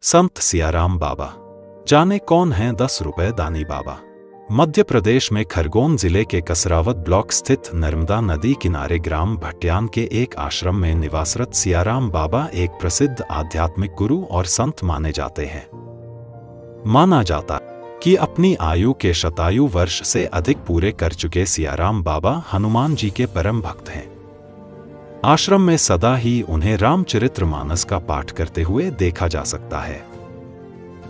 संत सियाराम बाबा। जाने कौन हैं 10 रुपए दानी बाबा। मध्य प्रदेश में खरगोन जिले के कसरावत ब्लॉक स्थित नर्मदा नदी किनारे ग्राम भट्यान के एक आश्रम में निवासरत सियाराम बाबा एक प्रसिद्ध आध्यात्मिक गुरु और संत माने जाते हैं। माना जाता है कि अपनी आयु के शतायु वर्ष से अधिक पूरे कर चुके सियाराम बाबा हनुमान जी के परम भक्त हैं। आश्रम में सदा ही उन्हें रामचरितमानस का पाठ करते हुए देखा जा सकता है।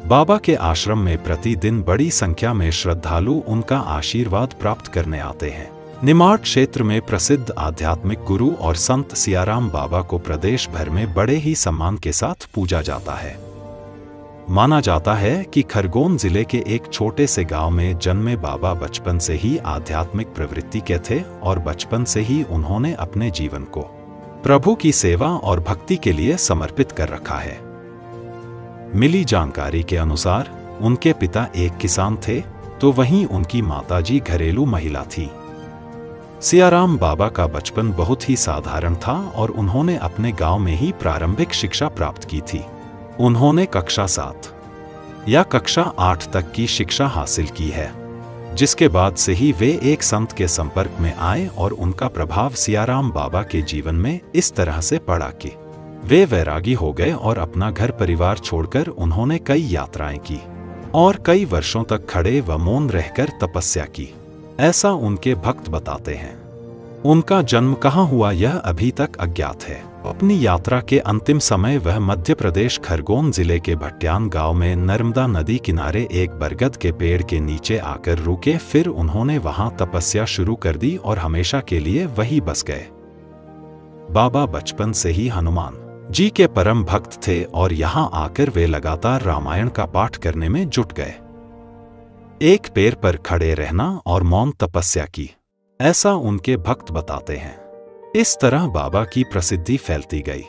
बाबा के आश्रम में प्रतिदिन बड़ी संख्या में श्रद्धालु उनका आशीर्वाद प्राप्त करने आते हैं। निमाड़ क्षेत्र में प्रसिद्ध आध्यात्मिक गुरु और संत सियाराम बाबा को प्रदेश भर में बड़े ही सम्मान के साथ पूजा जाता है। माना जाता है कि खरगोन जिले के एक छोटे से गांव में जन्मे बाबा बचपन से ही आध्यात्मिक प्रवृत्ति के थे और बचपन से ही उन्होंने अपने जीवन को प्रभु की सेवा और भक्ति के लिए समर्पित कर रखा है। मिली जानकारी के अनुसार उनके पिता एक किसान थे तो वहीं उनकी माताजी घरेलू महिला थी। सियाराम बाबा का बचपन बहुत ही साधारण था और उन्होंने अपने गांव में ही प्रारंभिक शिक्षा प्राप्त की थी। उन्होंने कक्षा 7 या कक्षा 8 तक की शिक्षा हासिल की है, जिसके बाद से ही वे एक संत के संपर्क में आए और उनका प्रभाव सियाराम बाबा के जीवन में इस तरह से पड़ा कि वे वैरागी हो गए और अपना घर परिवार छोड़कर उन्होंने कई यात्राएं की और कई वर्षों तक खड़े व मौन रहकर तपस्या की, ऐसा उनके भक्त बताते हैं। उनका जन्म कहाँ हुआ यह अभी तक अज्ञात है। अपनी यात्रा के अंतिम समय वह मध्य प्रदेश खरगोन जिले के भट्यान गांव में नर्मदा नदी किनारे एक बरगद के पेड़ के नीचे आकर रुके। फिर उन्होंने वहां तपस्या शुरू कर दी और हमेशा के लिए वहीं बस गए। बाबा बचपन से ही हनुमान जी के परम भक्त थे और यहां आकर वे लगातार रामायण का पाठ करने में जुट गए। एक पैर पर खड़े रहना और मौन तपस्या की, ऐसा उनके भक्त बताते हैं। इस तरह बाबा की प्रसिद्धि फैलती गई।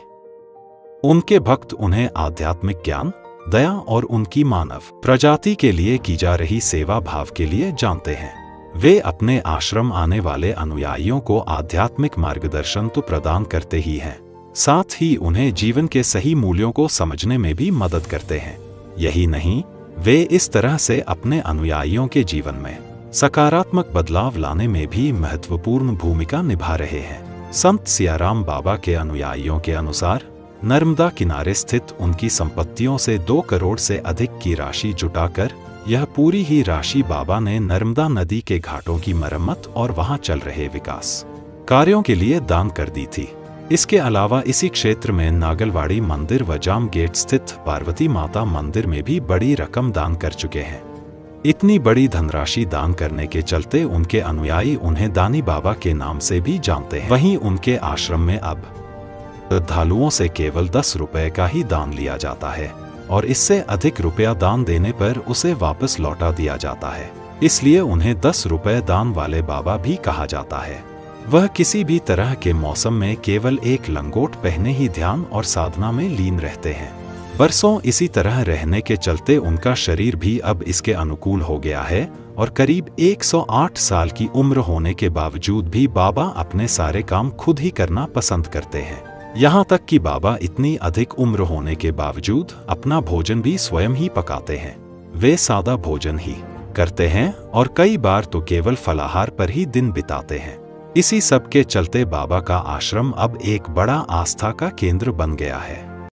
उनके भक्त उन्हें आध्यात्मिक ज्ञान, दया और उनकी मानव प्रजाति के लिए की जा रही सेवा भाव के लिए जानते हैं। वे अपने आश्रम आने वाले अनुयायियों को आध्यात्मिक मार्गदर्शन तो प्रदान करते ही हैं, साथ ही उन्हें जीवन के सही मूल्यों को समझने में भी मदद करते हैं। यही नहीं, वे इस तरह से अपने अनुयायियों के जीवन में सकारात्मक बदलाव लाने में भी महत्वपूर्ण भूमिका निभा रहे हैं। संत सियाराम बाबा के अनुयायियों के अनुसार नर्मदा किनारे स्थित उनकी संपत्तियों से 2 करोड़ से अधिक की राशि जुटाकर यह पूरी ही राशि बाबा ने नर्मदा नदी के घाटों की मरम्मत और वहां चल रहे विकास कार्यों के लिए दान कर दी थी। इसके अलावा इसी क्षेत्र में नागलवाड़ी मंदिर व जाम गेट स्थित पार्वती माता मंदिर में भी बड़ी रकम दान कर चुके हैं। इतनी बड़ी धनराशि दान करने के चलते उनके अनुयायी उन्हें दानी बाबा के नाम से भी जानते हैं। वहीं उनके आश्रम में अब श्रद्धालुओं से केवल 10 रुपए का ही दान लिया जाता है और इससे अधिक रुपया दान देने पर उसे वापस लौटा दिया जाता है। इसलिए उन्हें 10 रुपए दान वाले बाबा भी कहा जाता है। वह किसी भी तरह के मौसम में केवल एक लंगोट पहने ही ध्यान और साधना में लीन रहते हैं। बरसों इसी तरह रहने के चलते उनका शरीर भी अब इसके अनुकूल हो गया है और करीब 108 साल की उम्र होने के बावजूद भी बाबा अपने सारे काम खुद ही करना पसंद करते हैं। यहाँ तक कि बाबा इतनी अधिक उम्र होने के बावजूद अपना भोजन भी स्वयं ही पकाते हैं। वे सादा भोजन ही करते हैं और कई बार तो केवल फलाहार पर ही दिन बिताते हैं। इसी सब के चलते बाबा का आश्रम अब एक बड़ा आस्था का केंद्र बन गया है।